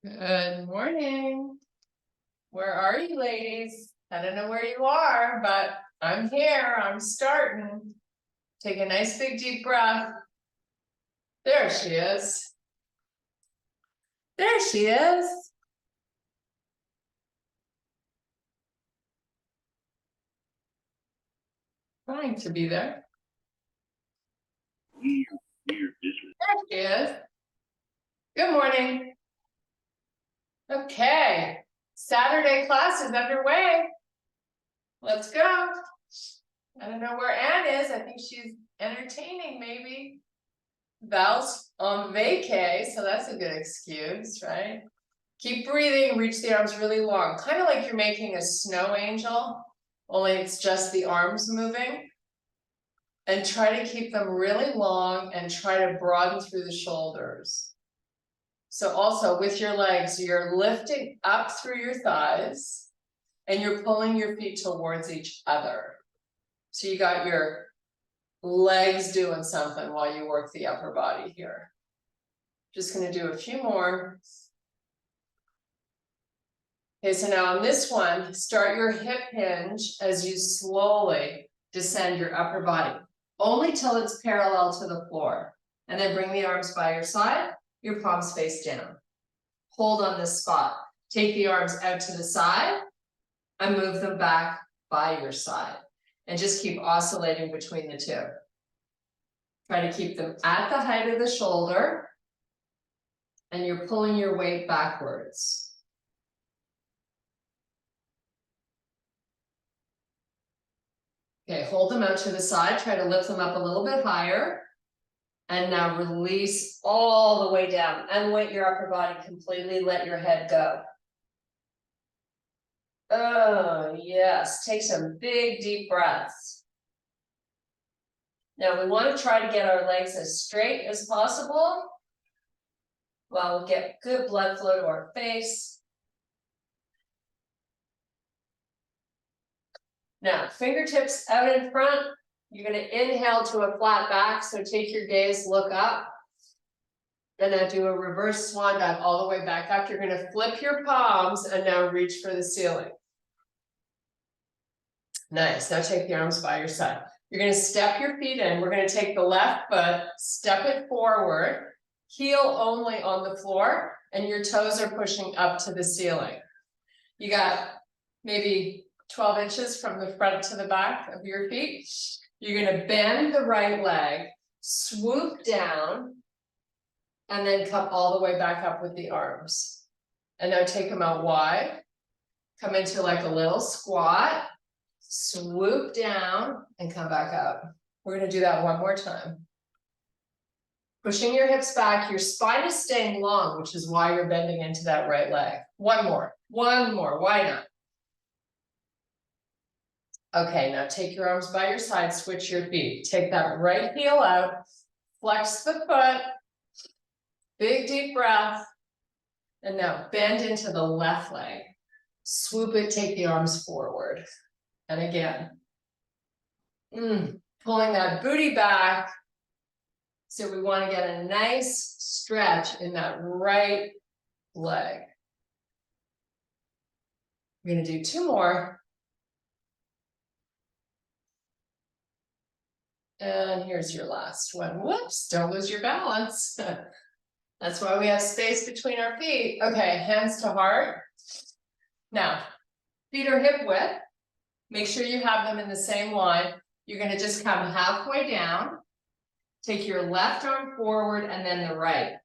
Good morning. Where are you, ladies? I don't know where you are, but I'm here. I'm starting. Take a nice big deep breath. There she is. There she is. Trying to be there. There she is. Good morning. Okay. Saturday class is underway. Let's go. I don't know where Anne is. I think she's entertaining, maybe. Val's on vacay, so that's a good excuse, right? Keep breathing, reach the arms really long, kind of like you're making a snow angel, only it's just the arms moving. And try to keep them really long and try to broaden through the shoulders. So also with your legs, you're lifting up through your thighs and you're pulling your feet towards each other. So you got your legs doing something while you work the upper body here. Just going to do a few more. Okay, so now on this one, start your hip hinge as you slowly descend your upper body, only till it's parallel to the floor. And then bring the arms by your side, your palms face down. Hold on this spot. Take the arms out to the side and move them back by your side. And just keep oscillating between the two. Try to keep them at the height of the shoulder. And you're pulling your weight backwards. Okay, hold them out to the side. Try to lift them up a little bit higher. And now release all the way down. Unweight your upper body completely. Let your head go. Oh, yes. Take some big, deep breaths. Now we want to try to get our legs as straight as possible. While we get good blood flow to our face. Now, fingertips out in front. You're going to inhale to a flat back. So take your gaze, look up. And now do a reverse swan dive all the way back up. You're going to flip your palms and now reach for the ceiling. Nice. Now take the arms by your side. You're going to step your feet in. We're going to take the left foot, step it forward, heel only on the floor, and your toes are pushing up to the ceiling. You got maybe 12 inches from the front to the back of your feet. You're going to bend the right leg, swoop down, and then come all the way back up with the arms. And now take them out wide. Come into like a little squat, swoop down, and come back up. We're going to do that one more time. Pushing your hips back, your spine is staying long, which is why you're bending into that right leg. One more, why not? Okay, now take your arms by your side, switch your feet. Take that right heel out, flex the foot, big deep breath, and now bend into the left leg. Swoop it, take the arms forward. And again, pulling that booty back. So we want to get a nice stretch in that right leg. We're going to do two more. And here's your last one. Whoops, don't lose your balance. That's why we have space between our feet. Okay, hands to heart. Now, feet are hip width. Make sure you have them in the same line. You're going to just come halfway down. Take your left arm forward and then the right.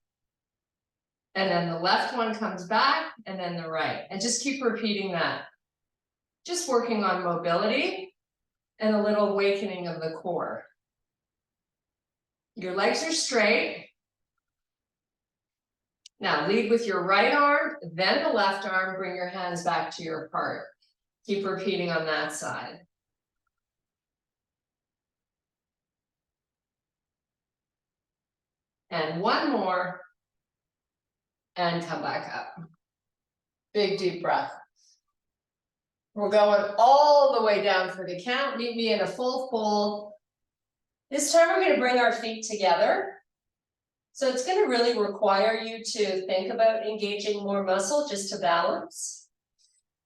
And then the left one comes back and then the right. And just keep repeating that. Just working on mobility and a little awakening of the core. Your legs are straight. Now lead with your right arm, then the left arm. Bring your hands back to your heart. Keep repeating on that side. And one more. And come back up. Big deep breath. We're going all the way down for the count. Meet me in a full fold. This time we're going to bring our feet together. So it's going to really require you to think about engaging more muscle just to balance.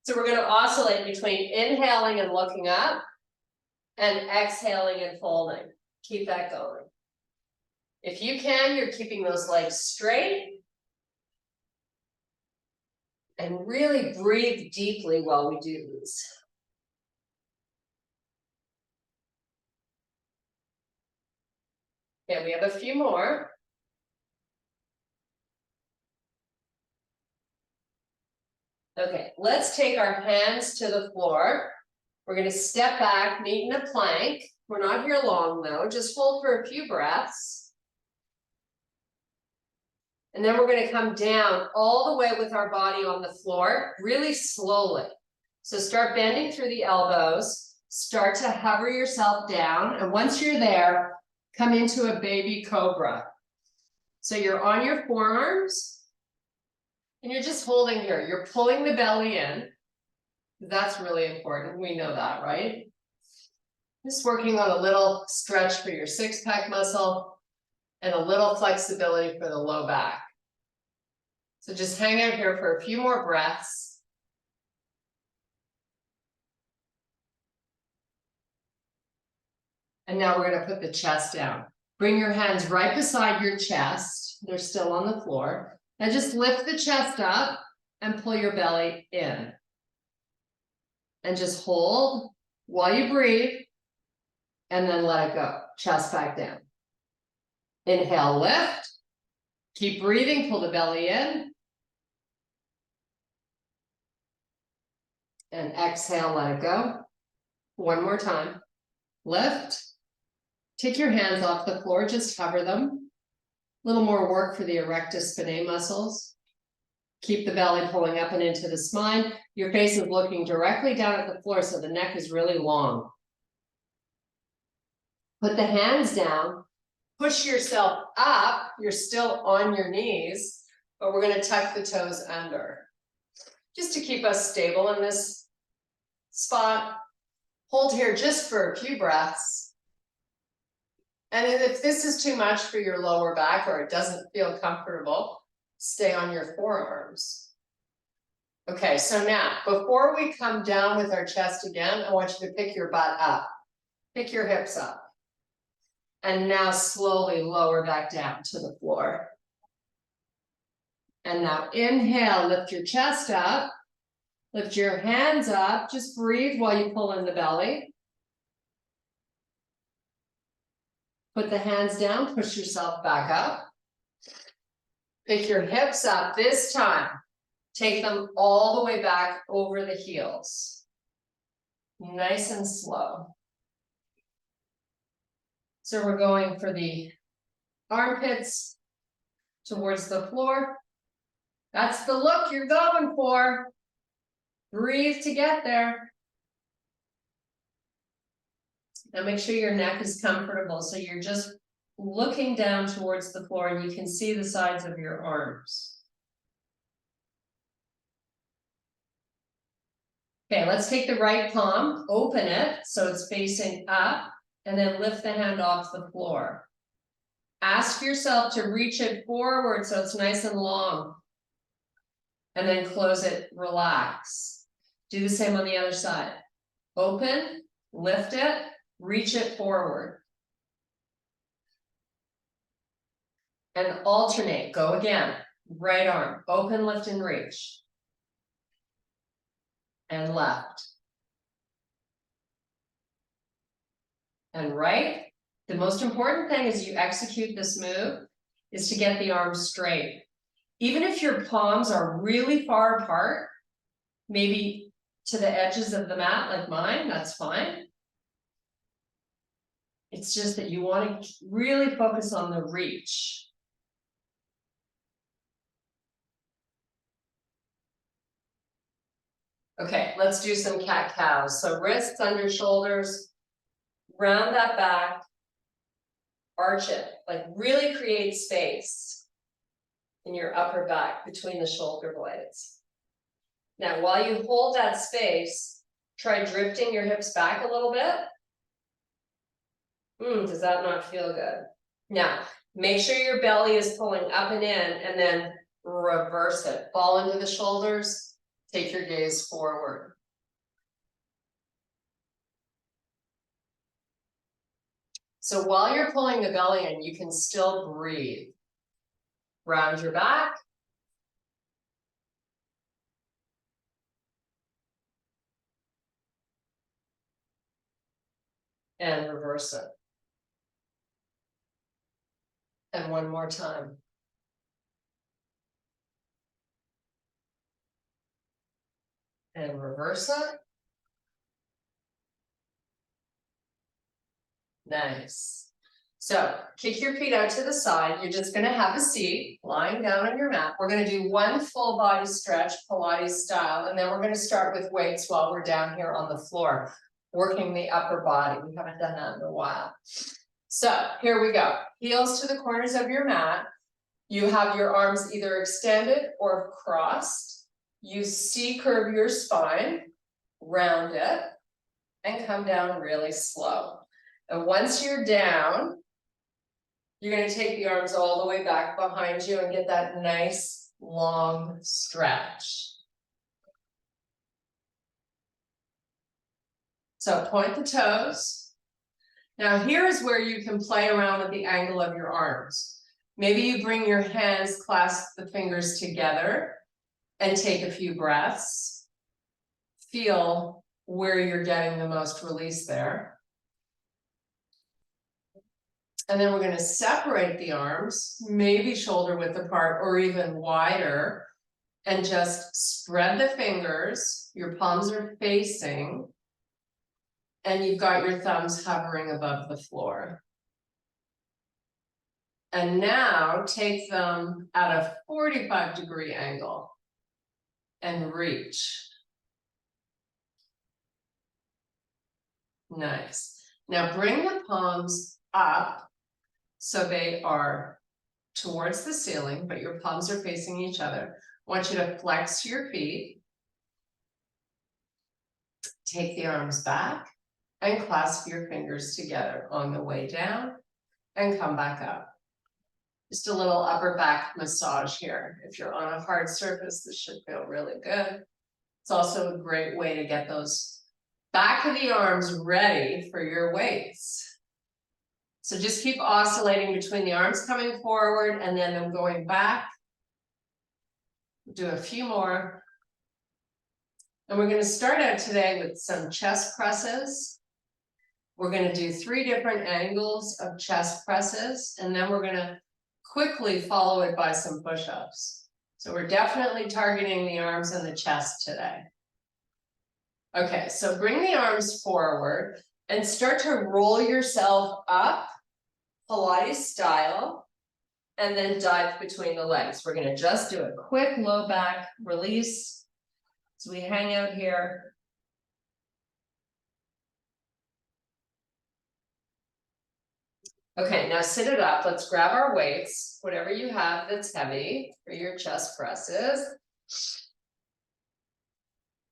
So we're going to oscillate between inhaling and looking up and exhaling and folding. Keep that going. If you can, you're keeping those legs straight. And really breathe deeply while we do these. Okay, we have a few more. Okay, let's take our hands to the floor. We're going to step back, meet in a plank. We're not here long though, just hold for a few breaths. And then we're going to come down all the way with our body on the floor, really slowly. So start bending through the elbows, start to hover yourself down. And once you're there, come into a baby cobra. So you're on your forearms and you're just holding here. You're pulling the belly in. That's really important. We know that, right? Just working on a little stretch for your six-pack muscle and a little flexibility for the low back. So just hang out here for a few more breaths. And now we're going to put the chest down. Bring your hands right beside your chest. They're still on the floor. And just lift the chest up and pull your belly in. And just hold while you breathe. And then let it go. Chest back down. Inhale, lift. Keep breathing, pull the belly in. And exhale, let it go. One more time. Lift. Take your hands off the floor, just hover them. A little more work for the erectus spinae muscles. Keep the belly pulling up and into the spine. Your face is looking directly down at the floor, so the neck is really long. Put the hands down. Push yourself up. You're still on your knees, but we're going to tuck the toes under. Just to keep us stable in this spot. Hold here just for a few breaths. And if this is too much for your lower back or it doesn't feel comfortable, stay on your forearms. Okay, so now, before we come down with our chest again, I want you to pick your butt up. Pick your hips up. And now slowly lower back down to the floor. And now inhale, lift your chest up. Lift your hands up. Just breathe while you pull in the belly. Put the hands down, push yourself back up. Pick your hips up this time. Take them all the way back over the heels. Nice and slow. So we're going for the armpits towards the floor. That's the look you're going for. Breathe to get there. Now make sure your neck is comfortable. So you're just looking down towards the floor and you can see the sides of your arms. Okay, let's take the right palm, open it so it's facing up, and then lift the hand off the floor. Ask yourself to reach it forward so it's nice and long. And then close it, relax. Do the same on the other side. Open, lift it, reach it forward. And alternate, go again. Right arm, open, lift, and reach. And left. And right. The most important thing as you execute this move is to get the arms straight. Even if your palms are really far apart, maybe to the edges of the mat like mine, that's fine. It's just that you want to really focus on the reach. Okay, let's do some cat-cows. So wrists under shoulders, round that back, arch it, like really create space in your upper back between the shoulder blades. Now, while you hold that space, try drifting your hips back a little bit. Does that not feel good? Now, make sure your belly is pulling up and in, and then reverse it. Fall into the shoulders, take your gaze forward. So while you're pulling the belly in, you can still breathe. Round your back. And reverse it. And one more time. And reverse it. Nice. So kick your feet out to the side. You're just going to have a seat lying down on your mat. We're going to do one full body stretch, Pilates style, and then we're going to start with weights while we're down here on the floor, working the upper body. We haven't done that in a while. So here we go. Heels to the corners of your mat. You have your arms either extended or crossed. You C-curve your spine, round it, and come down really slow. And once you're down, you're going to take the arms all the way back behind you and get that nice long stretch. So point the toes. Now here's where you can play around with the angle of your arms. Maybe you bring your hands, clasp the fingers together and take a few breaths. Feel where you're getting the most release there. And then we're going to separate the arms, maybe shoulder width apart or even wider, and just spread the fingers. Your palms are facing, and you've got your thumbs hovering above the floor. And now take them at a 45-degree angle and reach. Nice. Now bring the palms up so they are towards the ceiling, but your palms are facing each other. I want you to flex your feet. Take the arms back and clasp your fingers together on the way down and come back up. Just a little upper back massage here. If you're on a hard surface, this should feel really good. It's also a great way to get those back of the arms ready for your weights. So just keep oscillating between the arms coming forward and then them going back. Do a few more. And we're going to start out today with some chest presses. We're going to do 3 different angles of chest presses, and then we're going to quickly follow it by some push-ups. So we're definitely targeting the arms and the chest today. Okay, so bring the arms forward and start to roll yourself up, Pilates style, and then dive between the legs. We're going to just do a quick low back release. So we hang out here. Okay, now sit it up. Let's grab our weights, whatever you have that's heavy for your chest presses.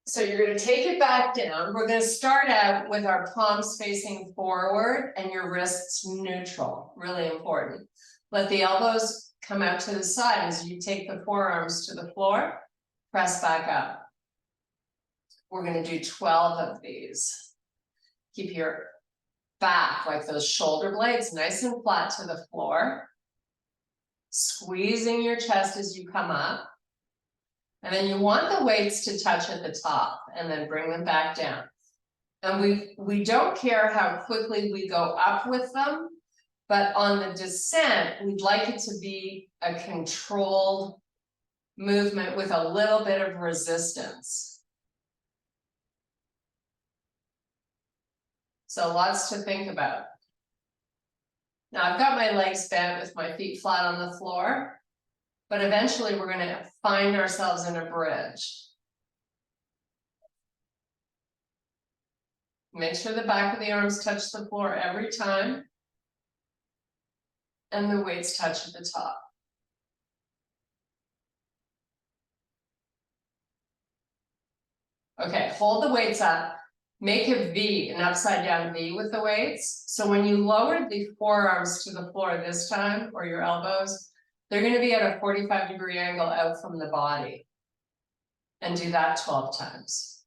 So you're going to take it back down. We're going to start out with our palms facing forward and your wrists neutral. Really important. Let the elbows come out to the side as you take the forearms to the floor. Press back up. We're going to do 12 of these. Keep your back, like those shoulder blades, nice and flat to the floor. Squeezing your chest as you come up. And then you want the weights to touch at the top and then bring them back down. And we don't care how quickly we go up with them, but on the descent, we'd like it to be a controlled movement with a little bit of resistance. So lots to think about. Now I've got my legs bent with my feet flat on the floor. But eventually we're going to find ourselves in a bridge. Make sure the back of the arms touch the floor every time. And the weights touch at the top. Okay, hold the weights up. make a V, an upside down V with the weights. So when you lower the forearms to the floor this time, or your elbows, they're gonna be at a 45-degree angle out from the body. And do that 12 times.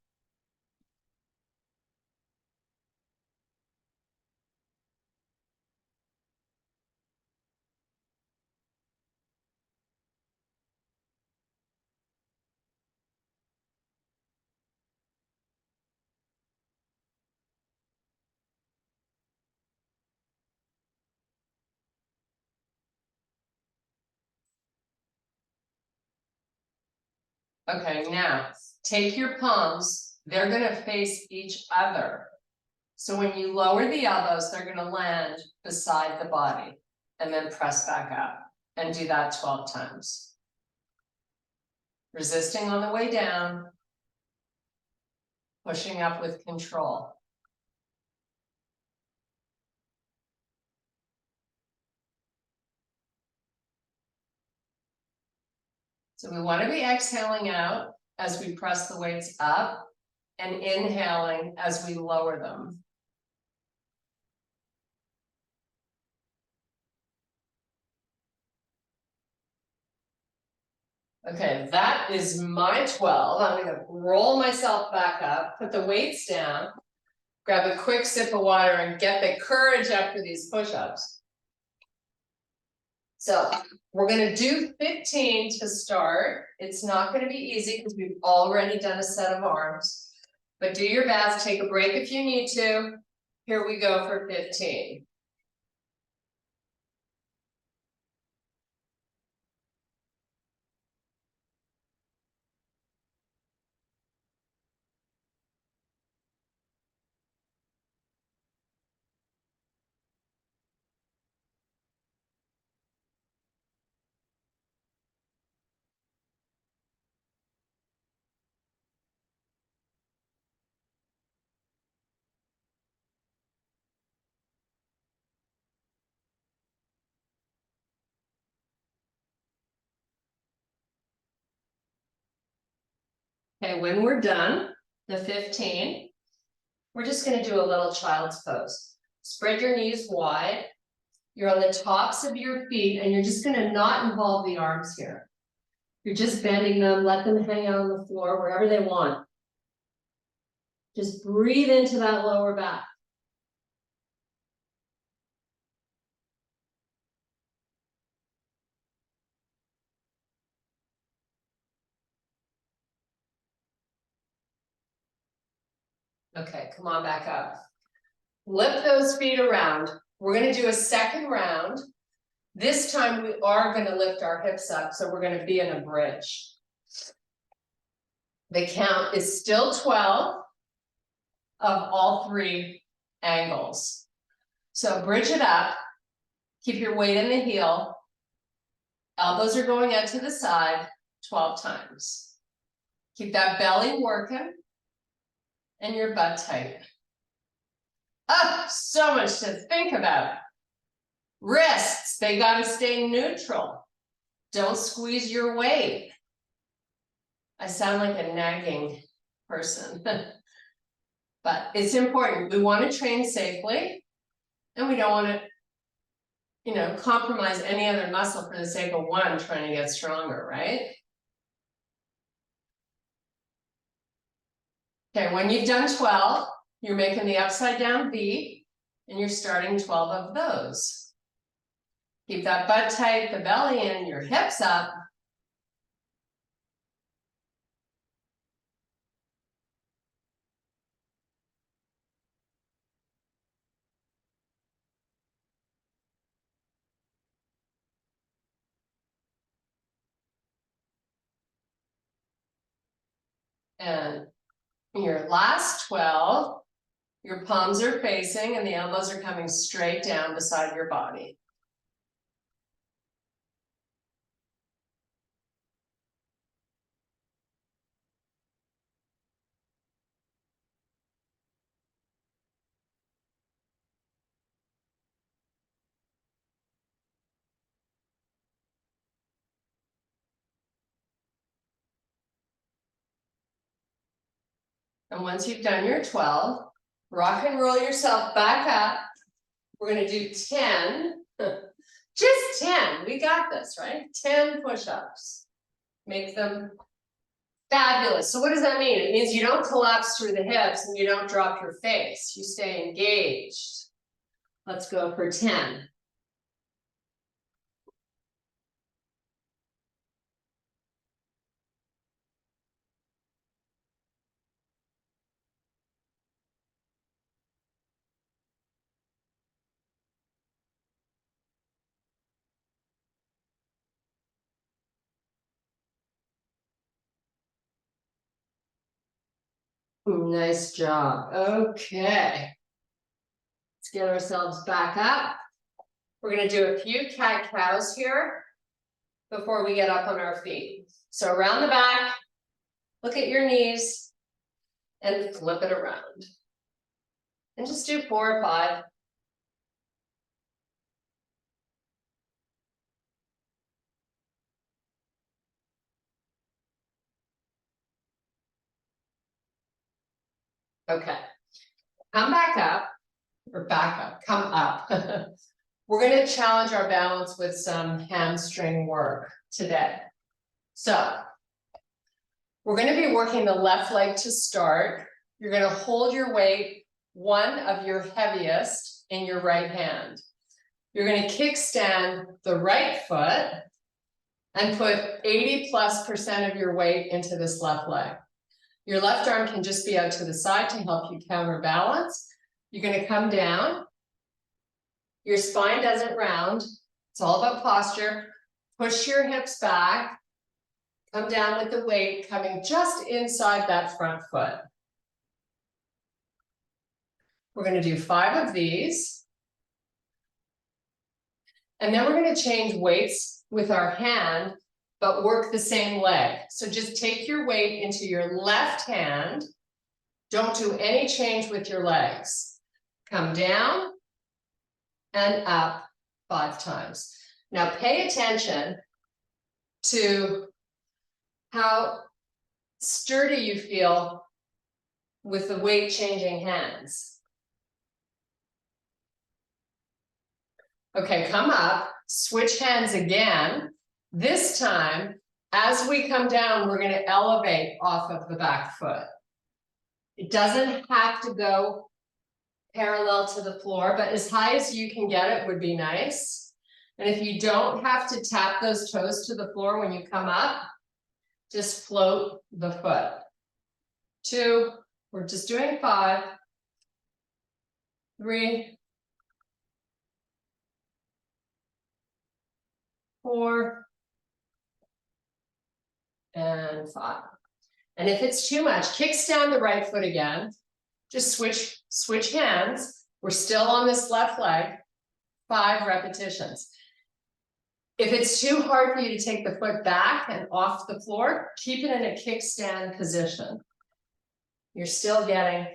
Okay, now take your palms, they're gonna face each other. So when you lower the elbows, they're gonna land beside the body and then press back up and do that 12 times. Resisting on the way down, pushing up with control. So we want to be exhaling out as we press the weights up and inhaling as we lower them. Okay, that is my 12. I'm going to roll myself back up, put the weights down, grab a quick sip of water and get the courage up for these push-ups. So we're going to do 15 to start. It's not going to be easy because we've already done a set of arms, but do your best. Take a break if you need to. Here we go for 15. Okay, when we're done, the 15, we're just going to do a little child's pose. Spread your knees wide. You're on the tops of your feet and you're just going to not involve the arms here. You're just bending them, let them hang out on the floor wherever they want. Just breathe into that lower back. Okay, come on back up. Lift those feet around. We're going to do a second round. This time we are going to lift our hips up, so we're going to be in a bridge. The count is still 12 of all three angles. So bridge it up. Keep your weight in the heel. Elbows are going out to the side 12 times. Keep that belly working and your butt tight. Oh, so much to think about. Wrists, they got to stay neutral. Don't squeeze your weight. I sound like a nagging person, but it's important. We want to train safely and we don't want to, compromise any other muscle for the sake of one trying to get stronger, right? Okay, when you've done 12, you're making the upside down V and you're starting 12 of those. Keep that butt tight, the belly in, your hips up. And your last 12, your palms are facing and the elbows are coming straight down beside your body. And once you've done your 12, rock and roll yourself back up. We're gonna do 10, just 10, we got this, right? 10 push-ups. Make them fabulous. So what does that mean? It means you don't collapse through the hips and you don't drop your face. You stay engaged. Let's go for 10. Nice job. Okay. Let's get ourselves back up. We're going to do a few cat-cows here before we get up on our feet. So around the back, look at your knees and flip it around. And just do 4 or 5. Okay. Come back up, or back up, come up. We're going to challenge our balance with some hamstring work today. So we're going to be working the left leg to start. You're going to hold your weight, one of your heaviest, in your right hand. You're going to kickstand the right foot and put 80+% of your weight into this left leg. Your left arm can just be out to the side to help you counterbalance. You're going to come down. Your spine doesn't round. It's all about posture. Push your hips back. Come down with the weight coming just inside that front foot. We're going to do 5 of these. And then we're going to change weights with our hand, but work the same leg. So just take your weight into your left hand. Don't do any change with your legs. Come down and up 5 times. Now pay attention to how sturdy you feel with the weight changing hands. Okay, come up, switch hands again. This time, as we come down, we're going to elevate off of the back foot. It doesn't have to go parallel to the floor, but as high as you can get it would be nice. And if you don't have to tap those toes to the floor when you come up, just float the foot. 2, we're just doing 5, 3, 4, and 5. And if it's too much, kickstand the right foot again. Just switch hands. We're still on this left leg. 5 repetitions. If it's too hard for you to take the foot back and off the floor, keep it in a kickstand position. You're still getting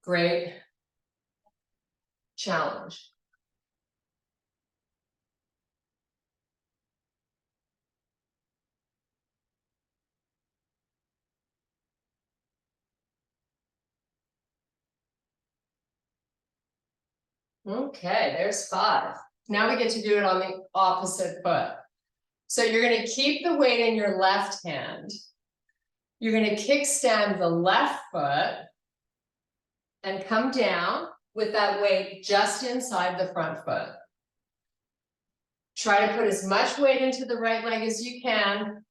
great challenge. Okay, there's 5. Now we get to do it on the opposite foot. So you're going to keep the weight in your left hand. You're going to kickstand the left foot and come down with that weight just inside the front foot. Try to put as much weight into the right leg as you can.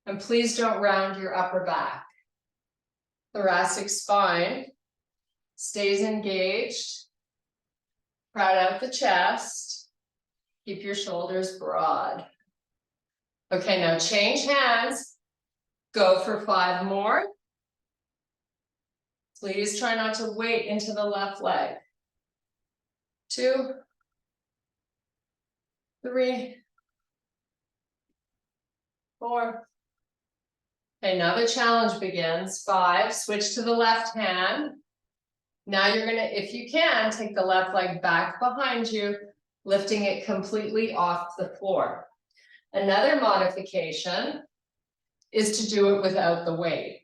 And please don't round your upper back. Thoracic spine stays engaged. Crowd out the chest. Keep your shoulders broad. Okay, now change hands. Go for 5 more. Please try not to weight into the left leg. 2, 3, 4. Okay, now the challenge begins. 5, switch to the left hand. Now you're gonna, if you can, take the left leg back behind you, lifting it completely off the floor. Another modification is to do it without the weight.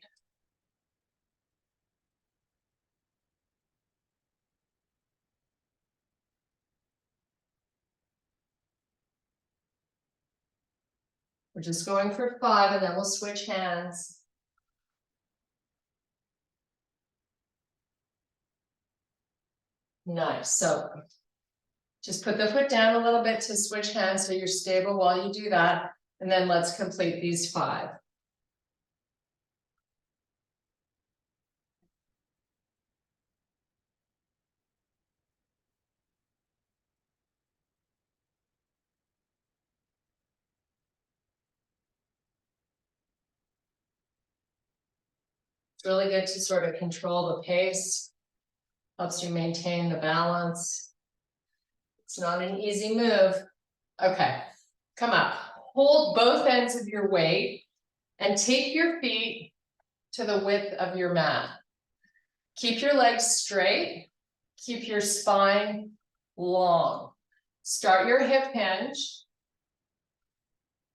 We're just going for 5 and then we'll switch hands. Nice. So just put the foot down a little bit to switch hands so you're stable while you do that. And then let's complete these 5. It's really good to sort of control the pace. Helps you maintain the balance. It's not an easy move. Okay, come up. Hold both ends of your weight and take your feet to the width of your mat. Keep your legs straight. Keep your spine long. Start your hip hinge.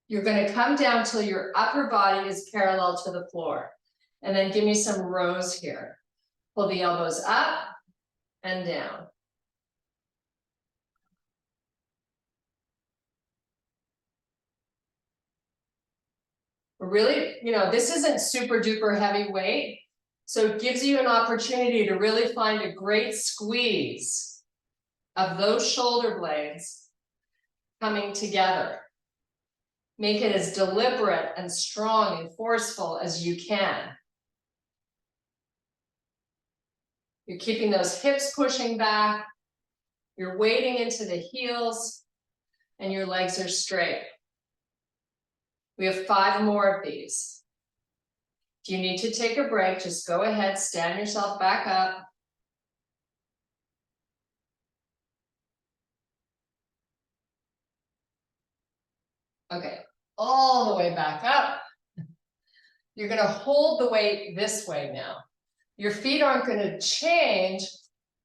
You're going to come down till your upper body is parallel to the floor. And then give me some rows here. Pull the elbows up and down. Really, this isn't super duper heavy weight. So it gives you an opportunity to really find a great squeeze of those shoulder blades coming together. Make it as deliberate and strong and forceful as you can. You're keeping those hips pushing back. You're wading into the heels and your legs are straight. We have 5 more of these. If you need to take a break, just go ahead, stand yourself back up. Okay, all the way back up. You're going to hold the weight this way now. Your feet aren't going to change,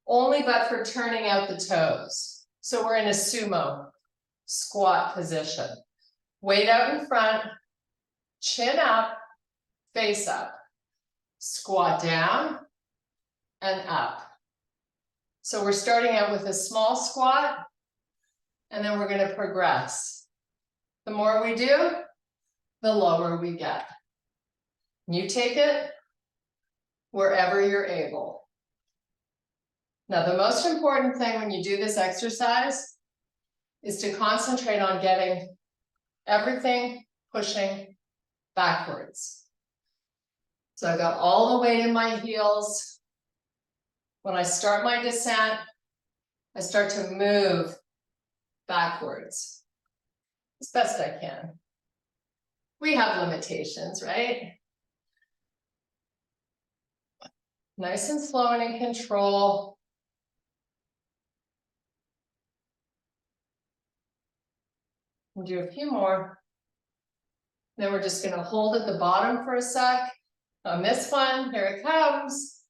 only but for turning out the toes. So we're in a sumo squat position. Weight out in front, chin up, face up. Squat down and up. So we're starting out with a small squat, and then we're going to progress. The more we do, the lower we get. You take it wherever you're able. Now, the most important thing when you do this exercise is to concentrate on getting everything pushing backwards. So I've got all the weight in my heels. When I start my descent, I start to move backwards as best I can. We have limitations, right? Nice and slow and in control. We'll do a few more. Then we're just going to hold at the bottom for a sec. On this one, here it comes.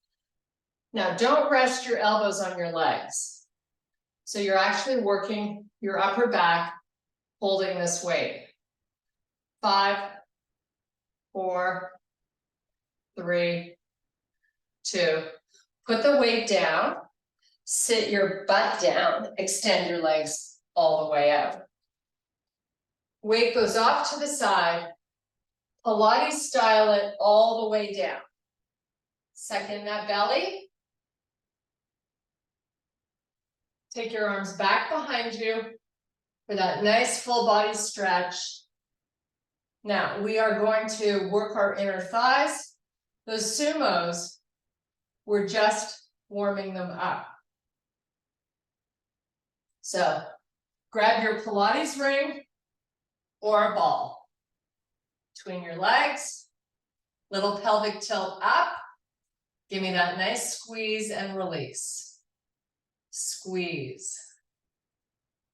Now, don't rest your elbows on your legs. So you're actually working your upper back, holding this weight. 5, 4, 3, 2. Put the weight down. Sit your butt down. Extend your legs all the way out. Weight goes off to the side. Pilates style it all the way down. Second that belly. Take your arms back behind you for that nice full body stretch. Now we are going to work our inner thighs. Those sumos, we're just warming them up. So grab your Pilates ring or a ball between your legs, little pelvic tilt up. Give me that nice squeeze and release. Squeeze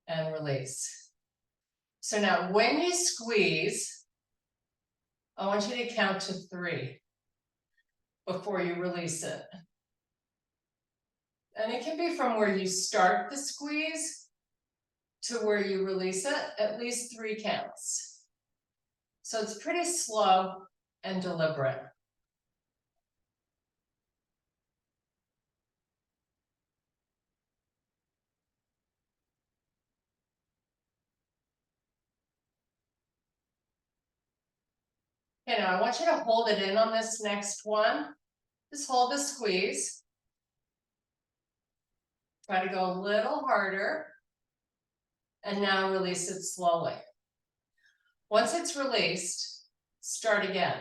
and release. So now when you squeeze, I want you to count to 3 before you release it. And it can be from where you start the squeeze to where you release it, at least 3 counts. So it's pretty slow and deliberate. Okay, now I want you to hold it in on this next one. Just hold the squeeze. Try to go a little harder. And now release it slowly. Once it's released, start again.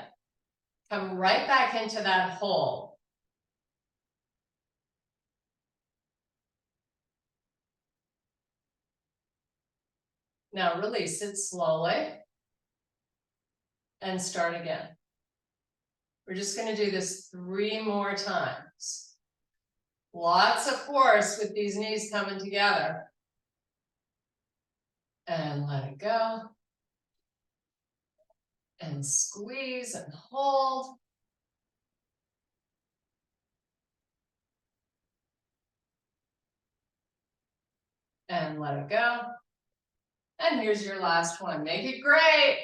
Come right back into that hole. Now release it slowly. And start again. We're just going to do this 3 more times. Lots of force with these knees coming together. And let it go. And squeeze and hold. And let it go. And here's your last one. Make it great.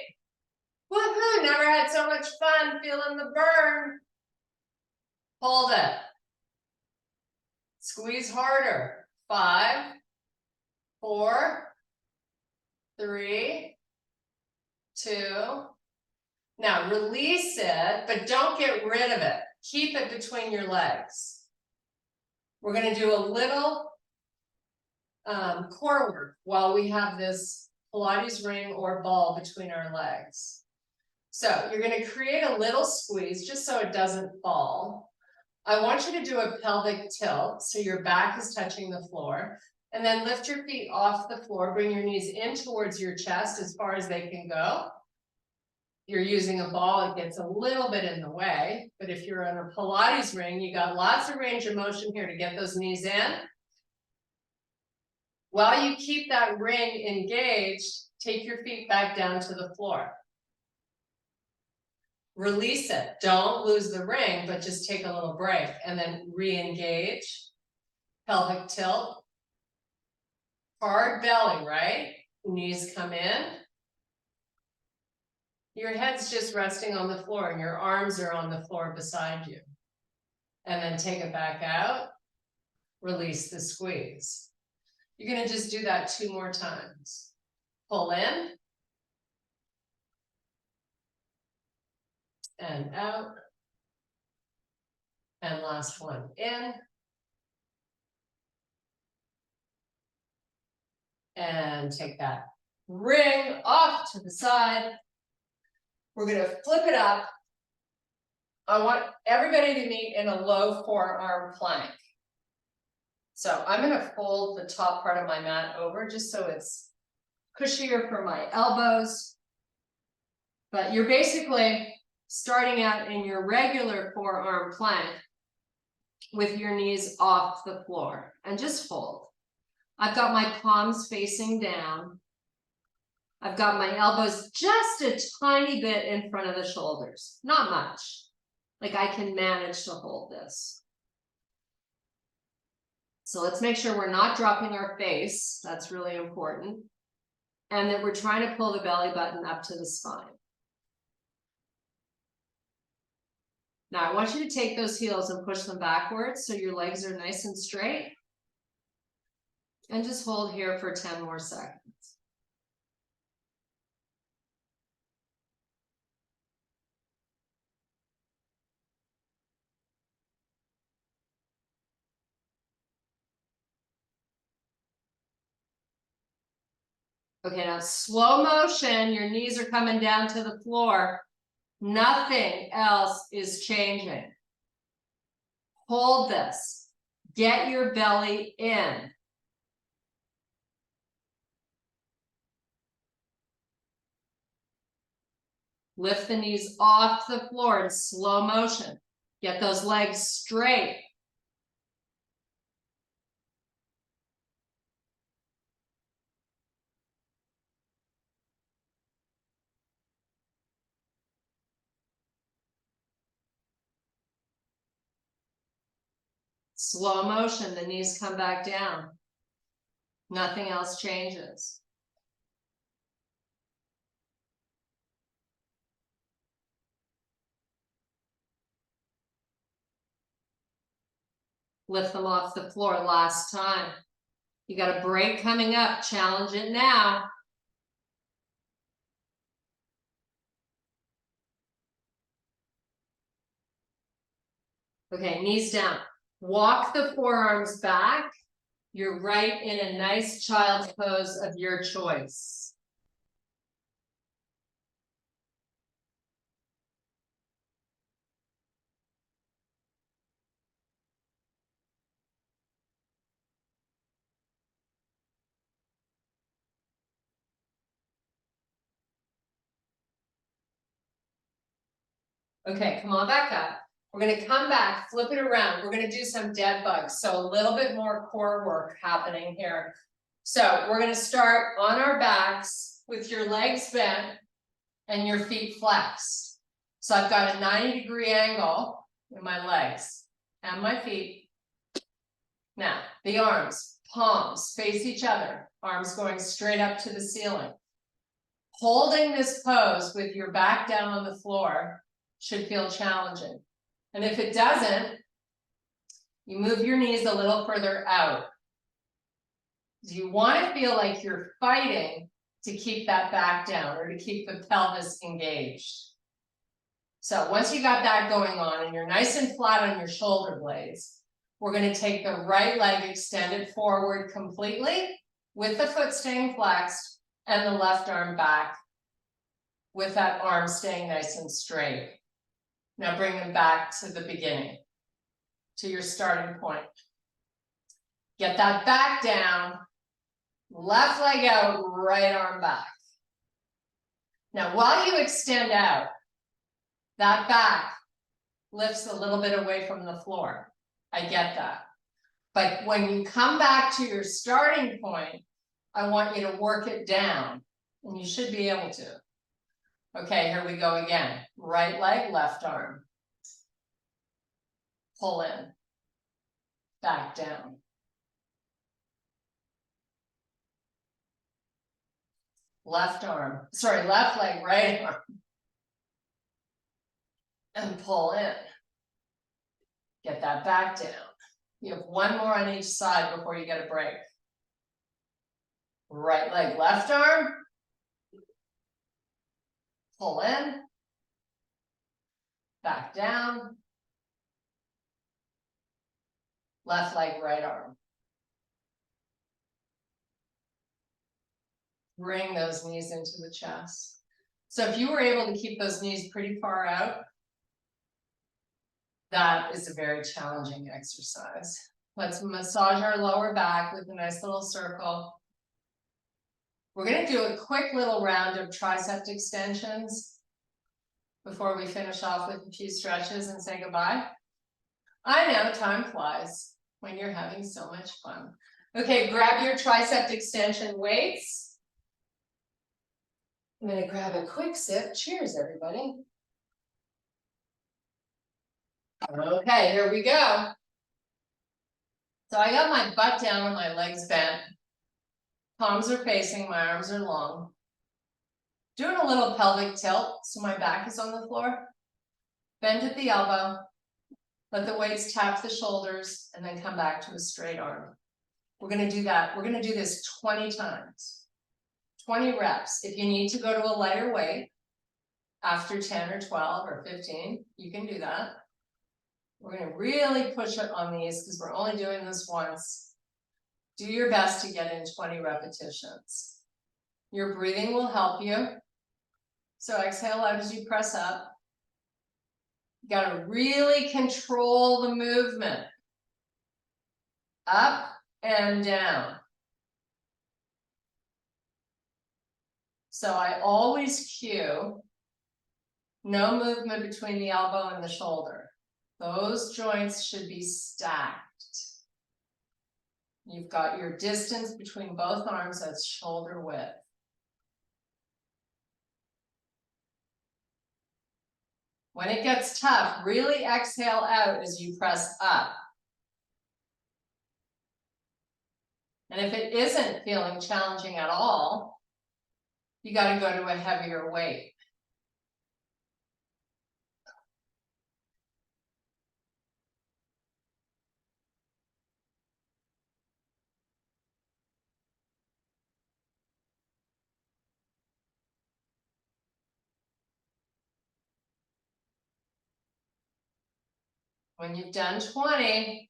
Woohoo! Never had so much fun feeling the burn. Hold it. Squeeze harder. 5, 4, 3, 2. Now release it, but don't get rid of it. Keep it between your legs. We're going to do a little core work while we have this Pilates ring or ball between our legs. So you're going to create a little squeeze just so it doesn't fall. I want you to do a pelvic tilt so your back is touching the floor, and then lift your feet off the floor. Bring your knees in towards your chest as far as they can go. You're using a ball, it gets a little bit in the way, but if you're on a Pilates ring, you got lots of range of motion here to get those knees in. While you keep that ring engaged, take your feet back down to the floor. Release it. Don't lose the ring, but just take a little break and then re-engage. Pelvic tilt. Hard belly, right? Knees come in. Your head's just resting on the floor and your arms are on the floor beside you. And then take it back out. Release the squeeze. You're going to just do that 2 more times. Pull in. And out. And last one in. And take that ring off to the side. We're going to flip it up. I want everybody to meet in a low forearm plank. So I'm going to fold the top part of my mat over just so it's cushier for my elbows. But you're basically starting out in your regular forearm plank with your knees off the floor and just hold. I've got my palms facing down. I've got my elbows just a tiny bit in front of the shoulders, not much. Like I can manage to hold this. So let's make sure we're not dropping our face. That's really important. And that we're trying to pull the belly button up to the spine. Now I want you to take those heels and push them backwards so your legs are nice and straight. And just hold here for 10 more seconds. Okay, now slow motion, your knees are coming down to the floor. Nothing else is changing. Hold this. Get your belly in. Lift the knees off the floor in slow motion. Get those legs straight. Slow motion, the knees come back down. Nothing else changes. Lift them off the floor last time. You got a break coming up. Challenge it now. Okay, knees down. Walk the forearms back. You're right in a nice child's pose of your choice. Okay, come on back up. We're gonna come back, flip it around. We're gonna do some dead bugs. So a little bit more core work happening here. So we're gonna start on our backs with your legs bent and your feet flexed. So I've got a 90-degree angle in my legs and my feet. Now, the arms, palms face each other, arms going straight up to the ceiling. Holding this pose with your back down on the floor should feel challenging. And if it doesn't, you move your knees a little further out. You want to feel like you're fighting to keep that back down or to keep the pelvis engaged. So once you got that going on and you're nice and flat on your shoulder blades, we're going to take the right leg extended forward completely with the foot staying flexed and the left arm back with that arm staying nice and straight. Now bring them back to the beginning, to your starting point. Get that back down, left leg out, right arm back. Now while you extend out, that back lifts a little bit away from the floor. I get that. But when you come back to your starting point, I want you to work it down, and you should be able to. Okay, here we go again. Right leg, left arm. Pull in. Back down. Left arm, sorry, left leg, right arm. And pull in. Get that back down. You have one more on each side before you get a break. Right leg, left arm. Pull in. Back down. Left leg, right arm. Bring those knees into the chest. So if you were able to keep those knees pretty far out, that is a very challenging exercise. Let's massage our lower back with a nice little circle. We're going to do a quick little round of tricep extensions before we finish off with a few stretches and say goodbye. I know time flies when you're having so much fun. Okay, grab your tricep extension weights. I'm going to grab a quick sip. Cheers, everybody. Okay, here we go. So I got my butt down and my legs bent. Palms are facing, my arms are long. Doing a little pelvic tilt, so my back is on the floor. Bend at the elbow. Let the weights tap the shoulders and then come back to a straight arm. We're going to do that. We're going to do this 20 times. 20 reps. If you need to go to a lighter weight after 10 or 12 or 15, you can do that. We're going to really push it on these because we're only doing this once. Do your best to get in 20 repetitions. Your breathing will help you. So exhale out as you press up. You got to really control the movement. Up and down. So I always cue no movement between the elbow and the shoulder. Those joints should be stacked. You've got your distance between both arms as shoulder width. When it gets tough, really exhale out as you press up. And if it isn't feeling challenging at all, you got to go to a heavier weight. When you've done 20,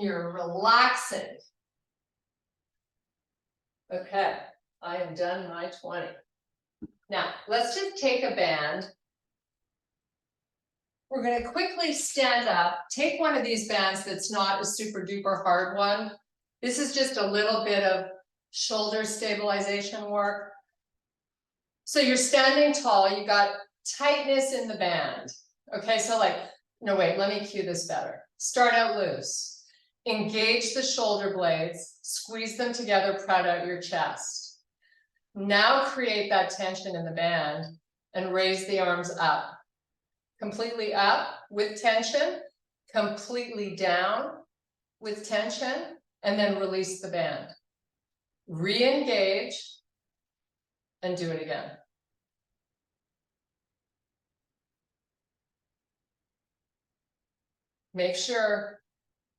you're relaxing. Okay, I have done my 20. Now, let's just take a band. We're going to quickly stand up. Take one of these bands that's not a super duper hard one. This is just a little bit of shoulder stabilization work. So you're standing tall, you got tightness in the band. Okay, so like, no, wait, let me cue this better. Start out loose. Engage the shoulder blades, squeeze them together, proud out your chest. Now create that tension in the band and raise the arms up. Completely up with tension, completely down with tension, and then release the band. Re-engage and do it again. Make sure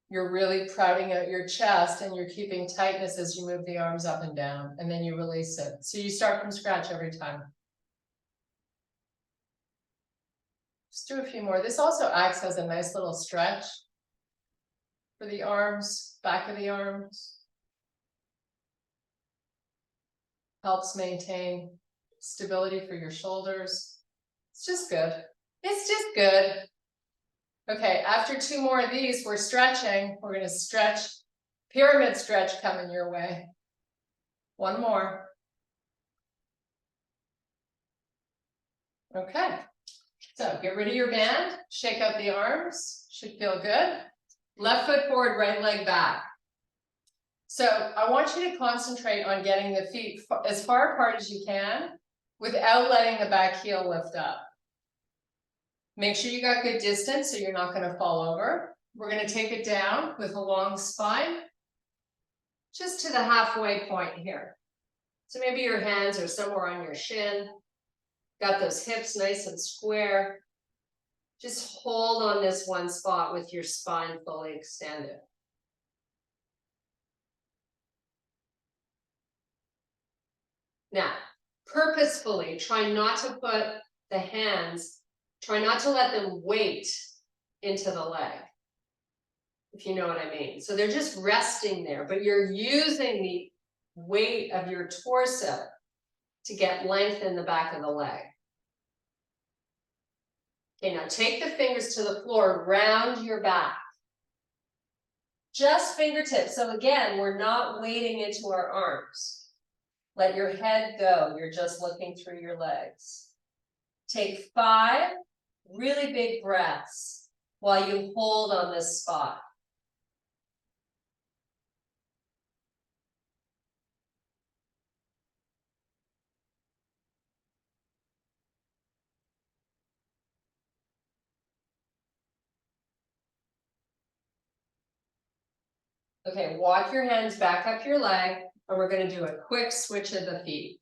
you're really prouding out your chest and you're keeping tightness as you move the arms up and down, and then you release it. So you start from scratch every time. Just do a few more. This also acts as a nice little stretch for the arms, back of the arms. Helps maintain stability for your shoulders. It's just good. It's just good. Okay, after 2 more of these, we're stretching. We're going to stretch, pyramid stretch coming your way. 1 more. Okay, so get rid of your band, shake out the arms, should feel good. Left foot forward, right leg back. So I want you to concentrate on getting the feet as far apart as you can without letting the back heel lift up. Make sure you got good distance so you're not going to fall over. We're going to take it down with a long spine, just to the halfway point here. So maybe your hands are somewhere on your shin. Got those hips nice and square. Just hold on this one spot with your spine fully extended. Now, purposefully try not to put the hands, try not to let them weight into the leg, if you know what I mean. So they're just resting there, but you're using the weight of your torso to get length in the back of the leg. Okay, now take the fingers to the floor, round your back. Just fingertips. So again, we're not weighting into our arms. Let your head go. You're just looking through your legs. Take 5 really big breaths while you hold on this spot. Okay, walk your hands back up your leg, and we're going to do a quick switch of the feet.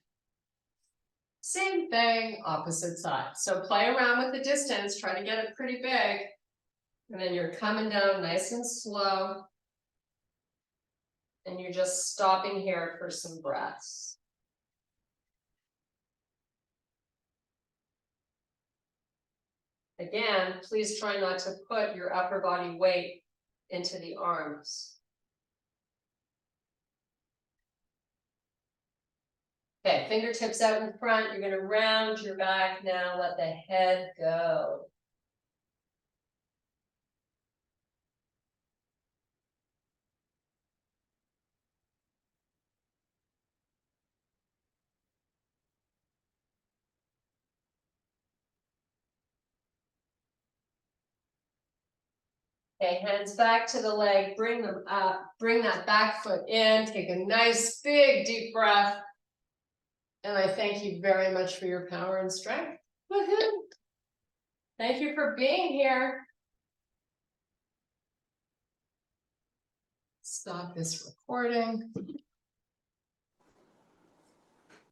Same thing, opposite side. So play around with the distance, try to get it pretty big. And then you're coming down nice and slow. And you're just stopping here for some breaths. Again, please try not to put your upper body weight into the arms. Okay, fingertips out in front. You're going to round your back now. Let the head go. Okay, hands back to the leg. Bring them up. Bring that back foot in. Take a nice, big, deep breath. And I thank you very much for your power and strength. Woohoo! Thank you for being here. Stop this recording.